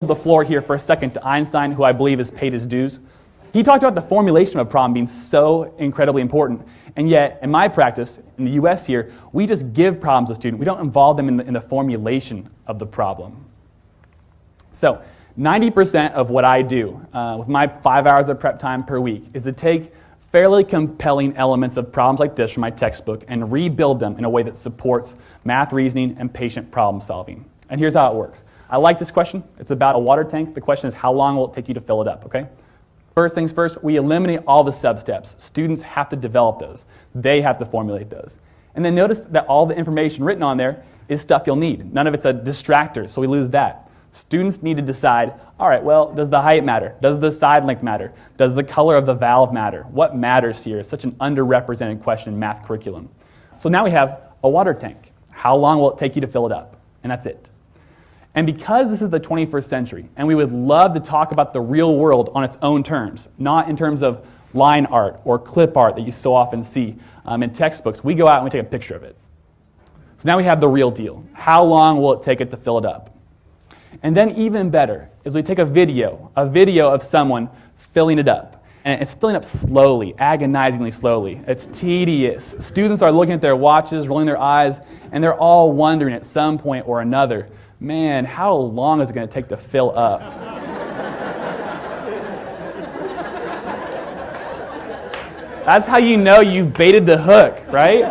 The floor here for a second to Einstein, who I believe has paid his dues. He talked about the formulation of a problem being so incredibly important, and yet in my practice, in the US here, we just give problems to students. We don't involve them in the formulation of the problem. So 90% of what I do with my 5 hours of prep time per week is to take fairly compelling elements of problems like this from my textbook and rebuild them in a way that supports math reasoning and patient problem solving. And here's how it works. I like this question. It's about a water tank. The question is, how long will it take you to fill it up, okay? First things first, we eliminate all the sub-steps. Students have to develop those. They have to formulate those. And then notice that all the information written on there is stuff you'll need. None of it's a distractor, so we lose that. Students need to decide, all right, well, does the height matter? Does the side length matter? Does the color of the valve matter? What matters here? It's such an underrepresented question in math curriculum. So now we have a water tank. How long will it take you to fill it up? And that's it. And because this is the 21st century, and we would love to talk about the real world on its own terms, not in terms of line art or clip art that you so often see in textbooks, we go out and we take a picture of it. So now we have the real deal. How long will it take it to fill it up? And then even better is we take a video of someone filling it up. And it's filling up slowly, agonizingly slowly. It's tedious. Students are looking at their watches, rolling their eyes, and they're all wondering at some point or another, man, how long is it going to take to fill up? That's how you know you've baited the hook, right?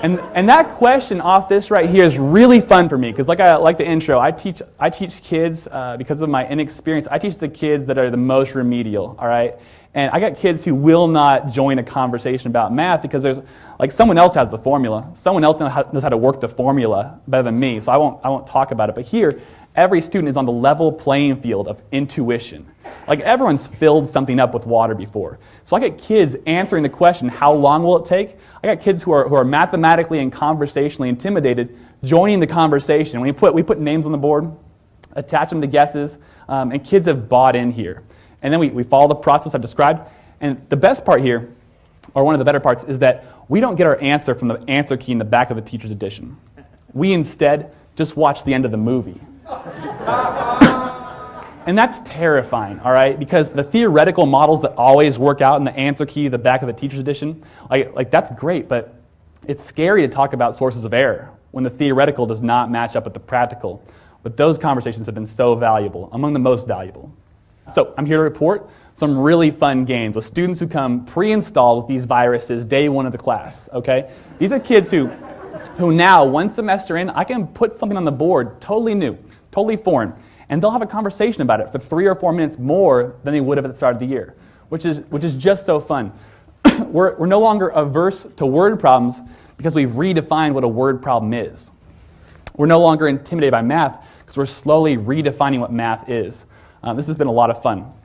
And that question off this right here is really fun for me because like the intro, I teach kids, because of my inexperience, I teach the kids that are the most remedial, all right? And I got kids who will not join a conversation about math because there's, like, someone else has the formula. Someone else knows how to work the formula better than me, so I won't talk about it. But here, every student is on the level playing field of intuition. Like, everyone's filled something up with water before. So I get kids answering the question, how long will it take? I got kids who are mathematically and conversationally intimidated joining the conversation. We put names on the board, attach them to guesses, and kids have bought in here. And then we follow the process I've described. And the best part here, or one of the better parts, is that we don't get our answer from the answer key in the back of the teacher's edition. We instead just watch the end of the movie. And that's terrifying, all right? Because the theoretical models that always work out in the answer key, the back of the teacher's edition, like that's great, but it's scary to talk about sources of error when the theoretical does not match up with the practical. But those conversations have been so valuable, among the most valuable. So I'm here to report some really fun games with students who come pre-installed with these viruses day one of the class, okay? These are kids who now, one semester in, I can put something on the board totally new, totally foreign, and they'll have a conversation about it for 3 or 4 minutes more than they would have at the start of the year, which is just so fun. We're no longer averse to word problems because we've redefined what a word problem is. We're no longer intimidated by math because we're slowly redefining what math is. This has been a lot of fun.